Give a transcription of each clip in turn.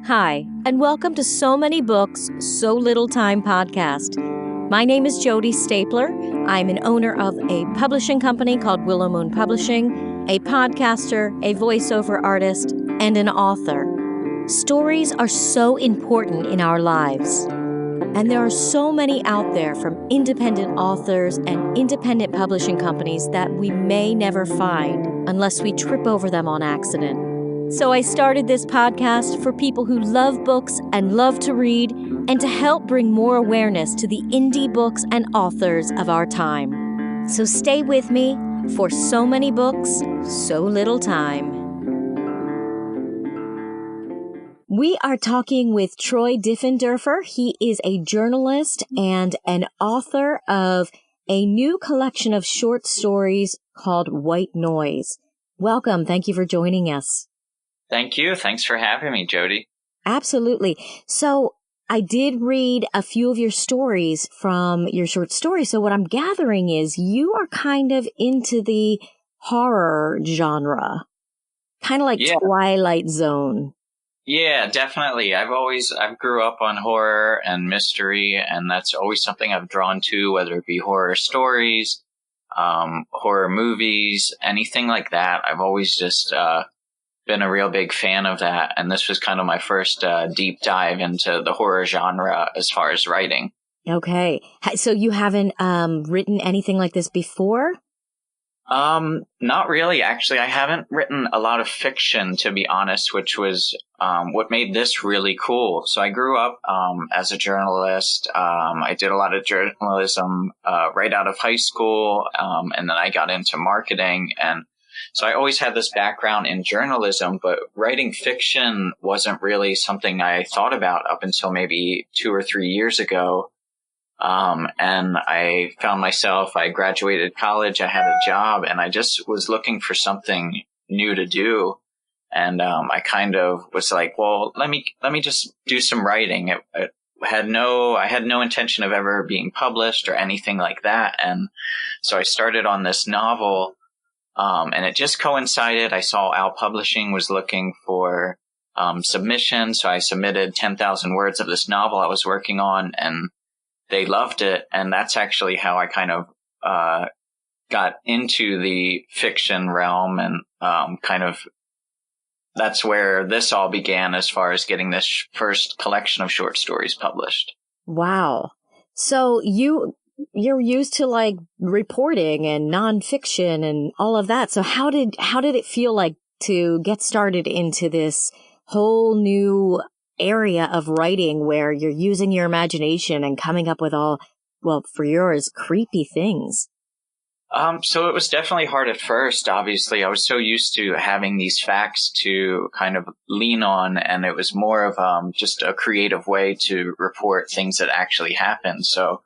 Hi, and welcome to So Many Books, So Little Time podcast. My name is Jody Stapler. I'm an owner of a publishing company called Willow Moon Publishing, a podcaster, a voiceover artist, and an author. Stories are so important in our lives. And there are so many out there from independent authors and independent publishing companies that we may never find unless we trip over them on accident. So I started this podcast for people who love books and love to read, and to help bring more awareness to the indie books and authors of our time. So stay with me for So Many Books, So Little Time. We are talking with Troy Diffenderfer. He is a journalist and an author of a new collection of short stories called White Noise. Welcome. Thank you for joining us. Thank you. Thanks for having me, Jody. Absolutely. So I did read a few of your stories from your short story. So what I'm gathering is you are kind of into the horror genre, kind of like Twilight Zone. Yeah, definitely. I grew up on horror and mystery, and that's always something I've drawn to, whether it be horror stories, horror movies, anything like that. I've always just been a real big fan of that, and this was kind of my first deep dive into the horror genre as far as writing. Okay. So you haven't written anything like this before? Not really. Actually, I haven't written a lot of fiction, to be honest, which was what made this really cool. So I grew up as a journalist. I did a lot of journalism right out of high school, and then I got into marketing, and so I always had this background in journalism, but writing fiction wasn't really something I thought about up until maybe 2 or 3 years ago. And I found myself, I graduated college, I had a job, and I just was looking for something new to do. And I kind of was like, well, let me just do some writing. I had no intention of ever being published or anything like that. And so I started on this novel. And it just coincided. I saw Owl Publishing was looking for submissions, so I submitted 10,000 words of this novel I was working on, and they loved it. And that's actually how I kind of got into the fiction realm, and kind of that's where this all began as far as getting this first collection of short stories published. Wow. So you're used to like reporting and nonfiction and all of that. So how did it feel like to get started into this whole new area of writing where you're using your imagination and coming up with all, well, for yours, creepy things? So it was definitely hard at first. Obviously, I was so used to having these facts to kind of lean on, and it was more of just a creative way to report things that actually happened. So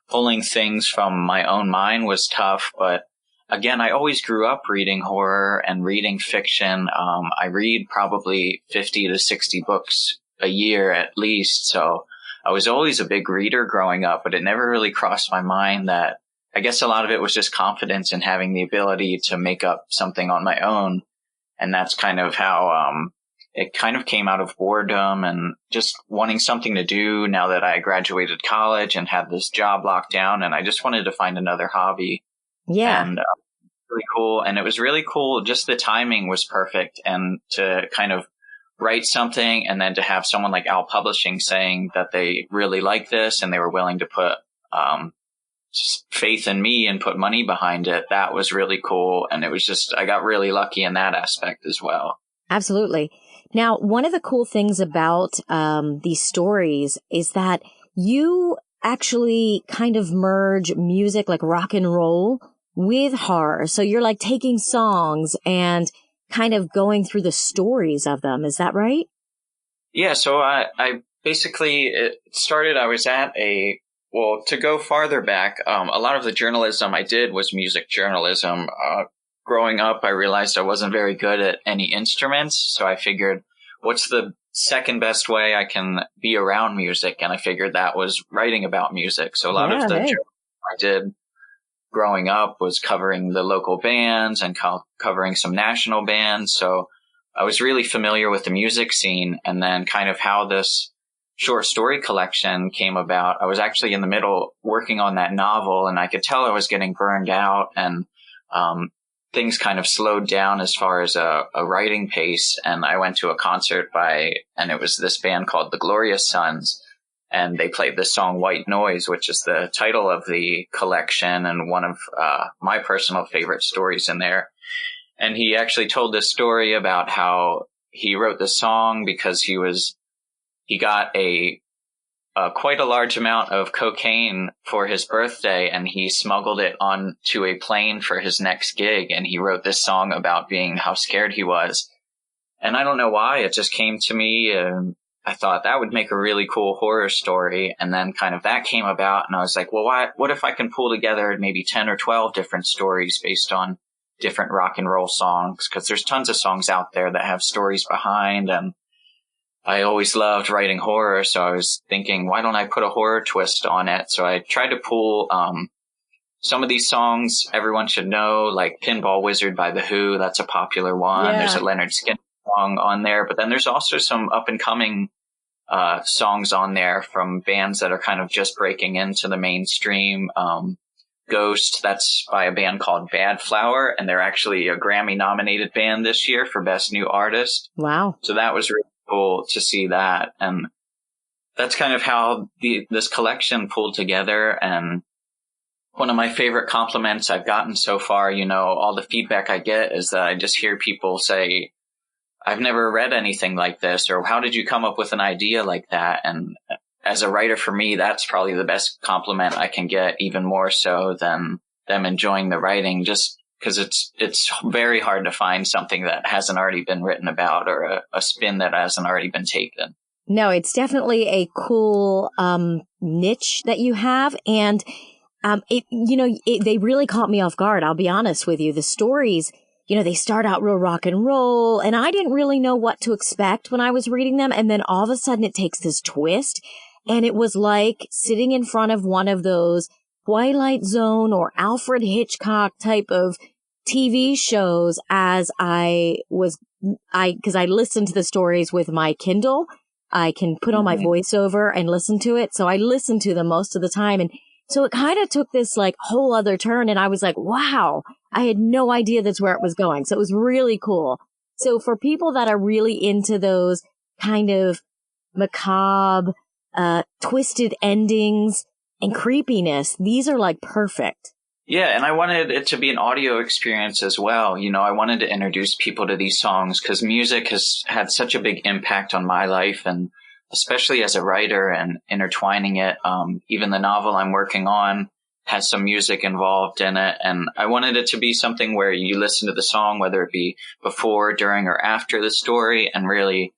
pulling things from my own mind was tough, but again, I always grew up reading horror and reading fiction. I read probably 50 to 60 books a year at least. So I was always a big reader growing up, but it never really crossed my mind that I guess a lot of it was just confidence in having the ability to make up something on my own. And that's kind of how it kind of came out of boredom and just wanting something to do now that I graduated college and had this job locked down. And I just wanted to find another hobby. Yeah. And really cool. And it was really cool. Just the timing was perfect. And to kind of write something and then to have someone like Owl Publishing saying that they really like this and they were willing to put faith in me and put money behind it. That was really cool. And it was just, I got really lucky in that aspect as well. Absolutely. Now, one of the cool things about these stories is that you actually kind of merge music like rock and roll with horror. So you're like taking songs and kind of going through the stories of them. Is that right? Yeah. So I basically, it started, I was at well, to go farther back, a lot of the journalism I did was music journalism. Growing up, I realized I wasn't very good at any instruments. So I figured, what's the second best way I can be around music? And I figured that was writing about music. So a lot of the journalism I did growing up was covering the local bands and covering some national bands. So I was really familiar with the music scene, and then kind of how this short story collection came about. I was actually in the middle working on that novel, and I could tell I was getting burned out, and things kind of slowed down as far as a writing pace. And I went to a concert and it was this band called the Glorious Sons, and they played this song White Noise, which is the title of the collection and one of my personal favorite stories in there. And he actually told this story about how he wrote the song because he got quite a large amount of cocaine for his birthday, and he smuggled it onto a plane for his next gig. And he wrote this song about how scared he was. And I don't know why, it just came to me. And I thought that would make a really cool horror story. And then kind of that came about, and I was like, well, what if I can pull together maybe 10 or 12 different stories based on different rock and roll songs? Because there's tons of songs out there that have stories behind, and I always loved writing horror, so I was thinking, why don't I put a horror twist on it? So I tried to pull some of these songs everyone should know, like Pinball Wizard by The Who. That's a popular one. Yeah. There's a Lynyrd Skynyrd song on there, but then there's also some up-and-coming songs on there from bands that are kind of just breaking into the mainstream. Ghost, that's by a band called Bad Flower, and they're actually a Grammy-nominated band this year for Best New Artist. Wow. So that was really cool to see that, and that's kind of how this collection pulled together. And one of my favorite compliments I've gotten so far, all the feedback I get is that I just hear people say, I've never read anything like this, or how did you come up with an idea like that? And as a writer, for me, that's probably the best compliment I can get, even more so than them enjoying the writing, just because it's very hard to find something that hasn't already been written about, or a spin that hasn't already been taken. No, it's definitely a cool niche that you have. And they really caught me off guard. I'll be honest with you. The stories, they start out real rock and roll, and I didn't really know what to expect when I was reading them. And then all of a sudden it takes this twist. And it was like sitting in front of one of those Twilight Zone or Alfred Hitchcock type of TV shows because I listened to the stories with my Kindle. I can put on my voiceover and listen to it. So I listen to them most of the time. And so it kind of took this like whole other turn. And I was like, wow, I had no idea that's where it was going. So it was really cool. So for people that are really into those kind of macabre, twisted endings and creepiness, these are like perfect. Yeah, and I wanted it to be an audio experience as well. I wanted to introduce people to these songs because music has had such a big impact on my life, and especially as a writer and intertwining it. Even the novel I'm working on has some music involved in it, and I wanted it to be something where you listen to the song, whether it be before, during, or after the story, and really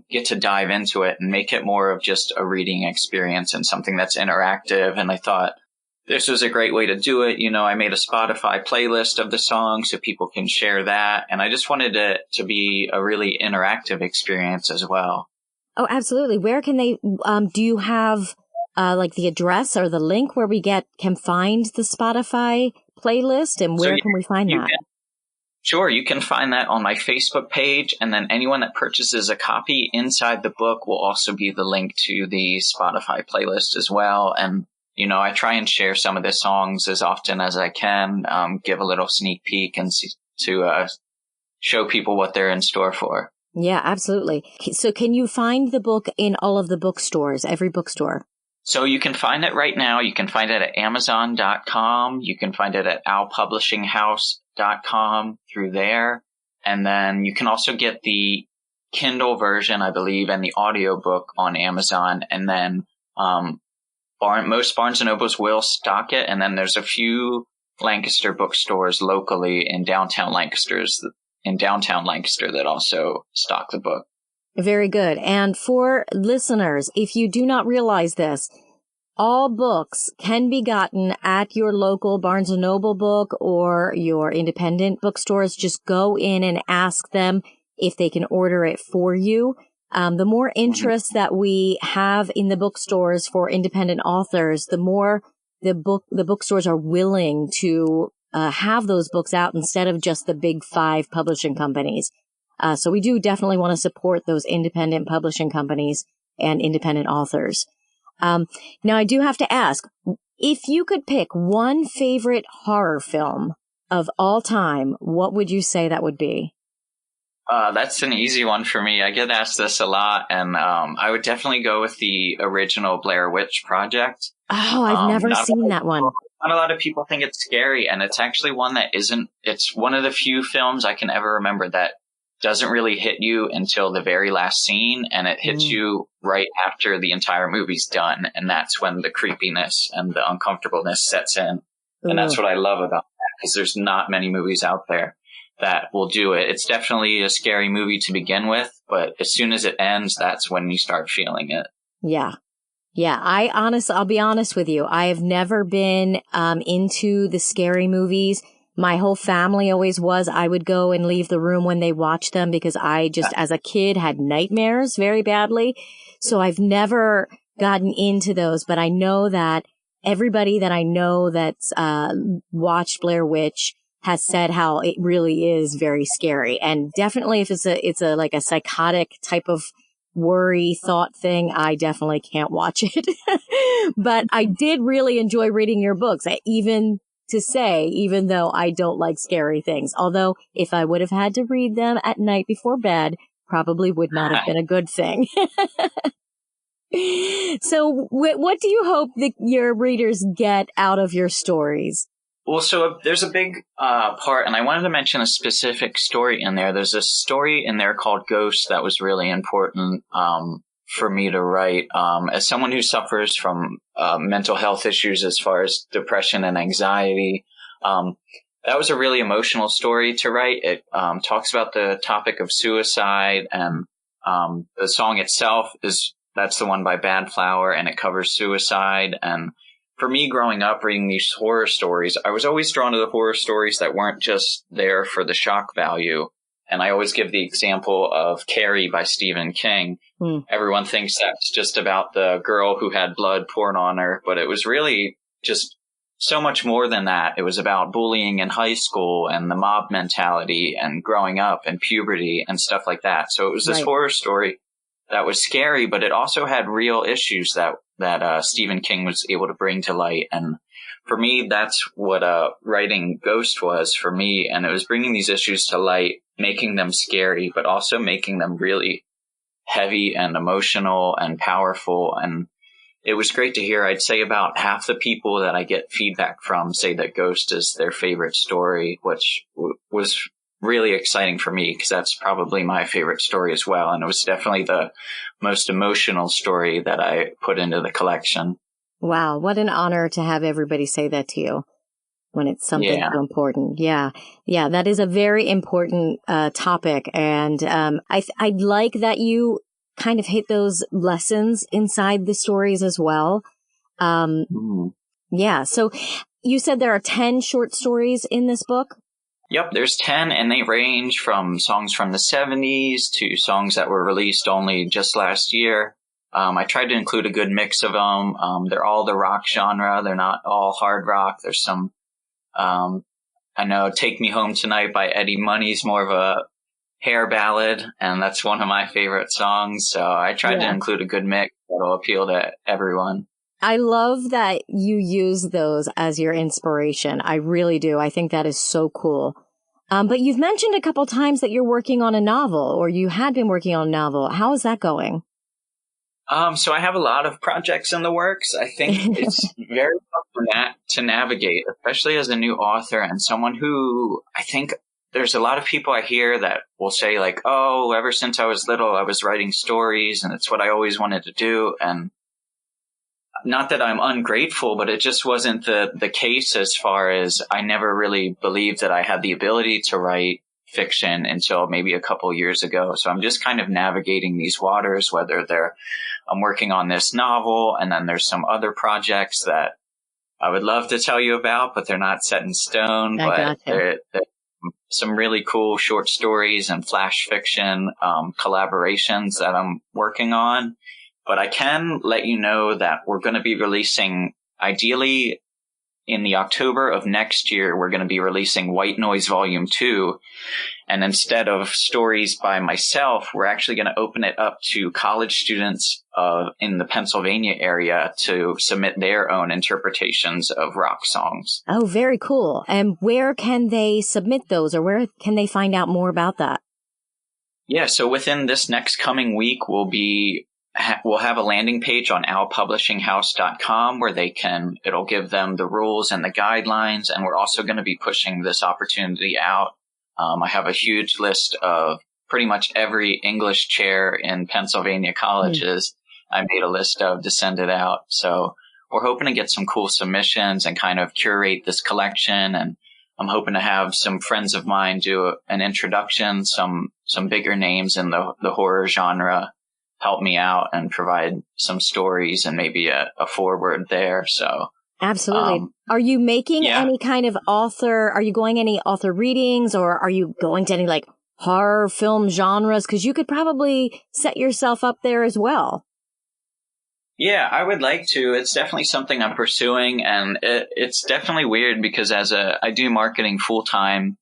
get to dive into it and make it more of just a reading experience and something that's interactive. And I thought this was a great way to do it. I made a Spotify playlist of the songs so people can share that. And I just wanted it to be a really interactive experience as well. Oh, absolutely. Where can they, do you have like the address or the link where we can find the Spotify playlist, and where can we find that? Sure, you can find that on my Facebook page, and then anyone that purchases a copy inside the book will also be the link to the Spotify playlist as well. And, I try and share some of the songs as often as I can, give a little sneak peek and to show people what they're in store for. Yeah, absolutely. So can you find the book in all of the bookstores, every bookstore? So you can find it right now. You can find it at Amazon.com. You can find it at owlpublishinghouse.com through there. And then you can also get the Kindle version, I believe, and the audiobook on Amazon. And then most Barnes & Nobles will stock it. And then there's a few Lancaster bookstores locally in downtown Lancaster that also stock the book. Very good. And for listeners, if you do not realize this, all books can be gotten at your local Barnes & Noble book or your independent bookstores. Just go in and ask them if they can order it for you. The more interest that we have in the bookstores for independent authors, the more the bookstores are willing to have those books out instead of just the big 5 publishing companies. So we do definitely want to support those independent publishing companies and independent authors. Now, I do have to ask, if you could pick one favorite horror film of all time, what would you say that would be? That's an easy one for me. I get asked this a lot, and I would definitely go with the original Blair Witch Project. Oh, I've never seen that one. Not a lot of people think it's scary, and it's actually one that isn't. It's one of the few films I can ever remember that doesn't really hit you until the very last scene, and it hits you right after the entire movie's done, and that's when the creepiness and the uncomfortableness sets in. And that's what I love about that, because there's not many movies out there that will do it. It's definitely a scary movie to begin with, but as soon as it ends, that's when you start feeling it. Yeah. Yeah, I'll be honest with you. I have never been into the scary movies. My whole family always was. I would go and leave the room when they watched them because I just, as a kid, had nightmares very badly. So I've never gotten into those, but I know that everybody that I know that's watched Blair Witch has said how it really is very scary. And definitely if it's a like a psychotic type of worry thought thing, I definitely can't watch it. But I did really enjoy reading your books, even though I don't like scary things. Although if I would have had to read them at night before bed, probably would not have been a good thing. So what do you hope that your readers get out of your stories? Well, so there's a big part, and I wanted to mention a specific story in there. There's a story in there called Ghost that was really important for me to write. As someone who suffers from mental health issues as far as depression and anxiety, that was a really emotional story to write. It talks about the topic of suicide, and the song itself that's the one by Bad Flower, and it covers suicide. And for me, growing up reading these horror stories, I was always drawn to the horror stories that weren't just there for the shock value. And I always give the example of Carrie by Stephen King. Everyone thinks that's just about the girl who had blood poured on her, but it was really just so much more than that. It was about bullying in high school and the mob mentality and growing up and puberty and stuff like that. So it was this horror story that was scary, but it also had real issues that Stephen King was able to bring to light. And for me, that's what writing Ghost was for me. And it was bringing these issues to light, making them scary, but also making them really heavy and emotional and powerful. And it was great to hear. I'd say about half the people that I get feedback from say that Ghost is their favorite story, which was really exciting for me because that's probably my favorite story as well. And it was definitely the most emotional story that I put into the collection. Wow. What an honor to have everybody say that to you when it's something so important. Yeah. Yeah. That is a very important topic. And I'd like that you kind of hit those lessons inside the stories as well. Yeah. So you said there are 10 short stories in this book? Yep, there's 10, and they range from songs from the 70s to songs that were released only just last year. I tried to include a good mix of them. They're all the rock genre. They're not all hard rock. There's some, I know Take Me Home Tonight by Eddie Money's more of a hair ballad, and that's one of my favorite songs. So I tried to include a good mix that'll appeal to everyone. I love that you use those as your inspiration. I really do. I think that is so cool. But you've mentioned a couple times that you're working on a novel, or you had been working on a novel. How is that going? So I have a lot of projects in the works. I think it's very tough to navigate, especially as a new author and someone who I think there's a lot of people I hear that will say like, oh, ever since I was little, I was writing stories and it's what I always wanted to do. And not that I'm ungrateful, but it just wasn't the case as far as I never really believed that I had the ability to write fiction until maybe a couple years ago. So I'm just kind of navigating these waters, whether I'm working on this novel and then there's some other projects that I would love to tell you about, but they're not set in stone. But they're some really cool short stories and flash fiction collaborations that I'm working on. But I can let you know that we're going to be releasing, ideally, in the October of next year, we're going to be releasing White Noise Volume 2. And instead of stories by myself, we're actually going to open it up to college students in the Pennsylvania area to submit their own interpretations of rock songs. Oh, very cool. And where can they submit those, or where can they find out more about that? Yeah, so within this next coming week, we'll have a landing page on owlpublishinghouse.com where it'll give them the rules and the guidelines. And we're also going to be pushing this opportunity out. I have a huge list of pretty much every English chair in Pennsylvania colleges. I made a list of to send it out. So we're hoping to get some cool submissions and kind of curate this collection. And I'm hoping to have some friends of mine do an introduction, some bigger names in the horror genre help me out and provide some stories and maybe a foreword there. So absolutely. Are you making any kind of are you going any author readings, or are you going to any like horror film genres? Because you could probably set yourself up there as well. Yeah, I would like to. It's definitely something I'm pursuing, and it's definitely weird because I do marketing full time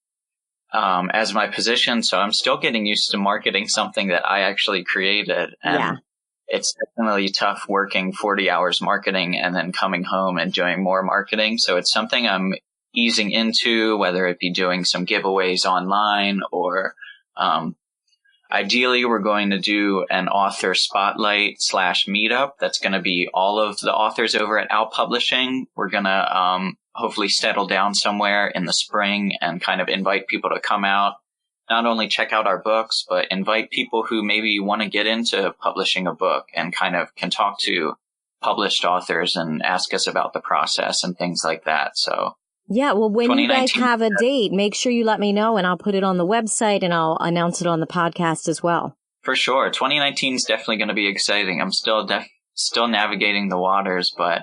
as my position, so I'm still getting used to marketing something that I actually created. And it's definitely tough working 40 hours marketing and then coming home and doing more marketing. So it's something I'm easing into, whether it be doing some giveaways online or ideally we're going to do an author spotlight / meetup. That's going to be all of the authors over at Owl Publishing. We're going to hopefully settle down somewhere in the spring and kind of invite people to come out, not only check out our books, but invite people who maybe want to get into publishing a book and kind of can talk to published authors and ask us about the process and things like that. So yeah, well, when you guys have a date, make sure you let me know and I'll put it on the website and I'll announce it on the podcast as well. For sure. 2019 is definitely going to be exciting. I'm still navigating the waters, but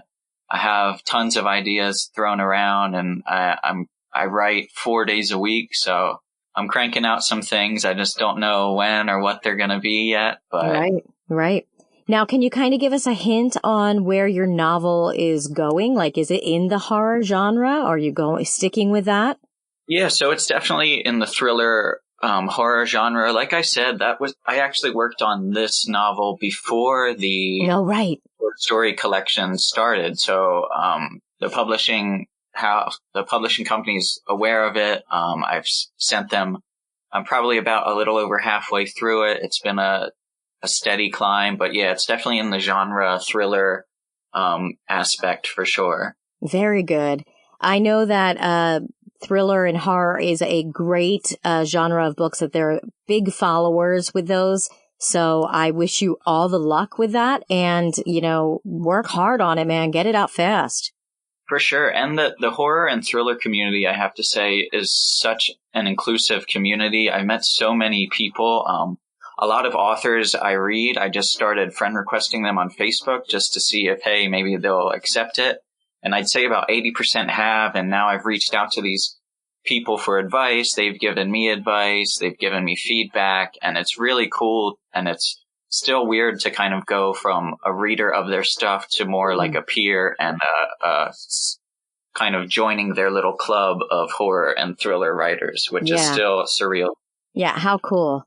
I have tons of ideas thrown around, and I write 4 days a week. So I'm cranking out some things. I just don't know when or what they're going to be yet. But Right. Now, can you kind of give us a hint on where your novel is going? Like, is it in the horror genre? Are you sticking with that? Yeah, so it's definitely in the thriller horror genre. Like I said, I actually worked on this novel before the short story collection started. So the publishing company is aware of it. I've sent them. I'm probably about a little over halfway through it. It's been a steady climb, but yeah, it's definitely in the genre thriller aspect for sure. Very good. I know that thriller and horror is a great genre of books, that they're big followers with those. So I wish you all the luck with that, and, work hard on it, man. Get it out fast. For sure. And the horror and thriller community, I have to say, is such an inclusive community. I met so many people. A lot of authors I read, I just started friend requesting them on Facebook just to see if, hey, maybe they'll accept it. And I'd say about 80% have. And now I've reached out to these people for advice. They've given me advice. They've given me feedback. And it's really cool. And it's still weird to kind of go from a reader of their stuff to more like a peer and kind of joining their little club of horror and thriller writers, which is still surreal. Yeah, how cool.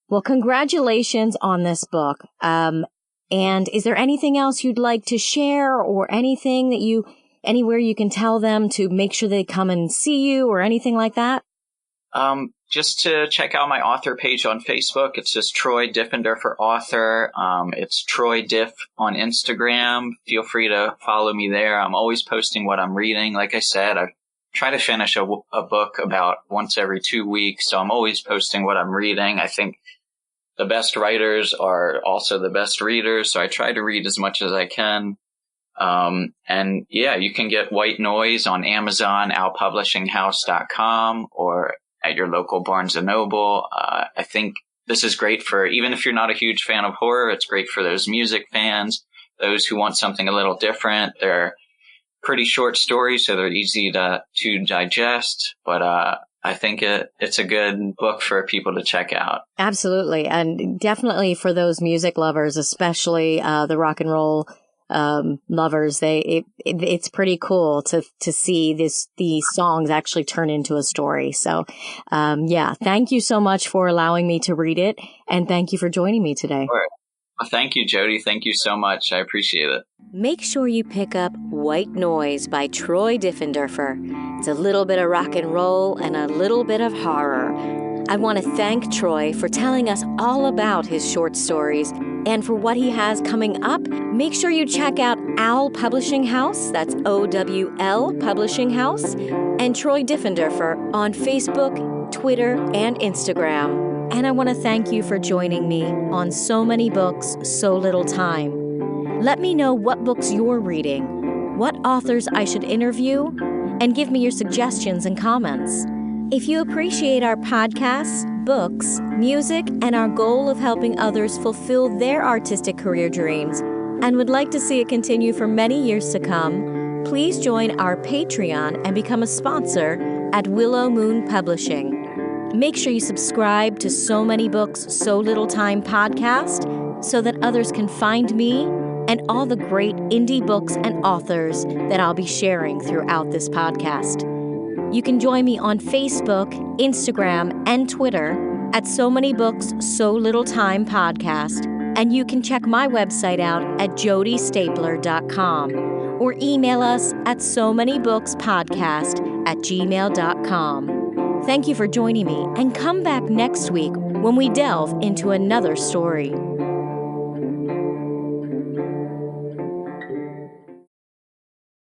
Well, congratulations on this book. And is there anything else you'd like to share, or anything that anywhere you can tell them to make sure they come and see you, or anything like that? Just to check out my author page on Facebook. It's just Troy Diffenderfer author. It's Troy Diff on Instagram. Feel free to follow me there. I'm always posting what I'm reading. Like I said, I try to finish a book about once every 2 weeks. So I'm always posting what I'm reading. I think the best writers are also the best readers. So I try to read as much as I can. And yeah, you can get White Noise on Amazon, owlpublishinghouse.com, or at your local Barnes & Noble. I think this is great for, even if you're not a huge fan of horror, it's great for those music fans, those who want something a little different. They're pretty short stories, so they're easy to digest, but I think it's a good book for people to check out. Absolutely. And definitely for those music lovers, especially the rock and roll lovers. It's pretty cool to see these songs actually turn into a story. So, thank you so much for allowing me to read it, and thank you for joining me today. Sure. Well, thank you, Jody. Thank you so much. I appreciate it. Make sure you pick up White Noise by Troy Diffenderfer. It's a little bit of rock and roll and a little bit of horror. I want to thank Troy for telling us all about his short stories and for what he has coming up. Make sure you check out Owl Publishing House, that's OWL Publishing House, and Troy Diffenderfer on Facebook, Twitter, and Instagram. And I want to thank you for joining me on So Many Books, So Little Time. Let me know what books you're reading, what authors I should interview, and give me your suggestions and comments. If you appreciate our podcasts, books, music, and our goal of helping others fulfill their artistic career dreams, and would like to see it continue for many years to come, please join our Patreon and become a sponsor at Willow Moon Publishing. Make sure you subscribe to So Many Books, So Little Time podcast so that others can find me and all the great indie books and authors that I'll be sharing throughout this podcast. You can join me on Facebook, Instagram, and Twitter at So Many Books, So Little Time podcast. And you can check my website out at jodystapler.com or email us at somanybookspodcast@gmail.com. Thank you for joining me, and come back next week when we delve into another story.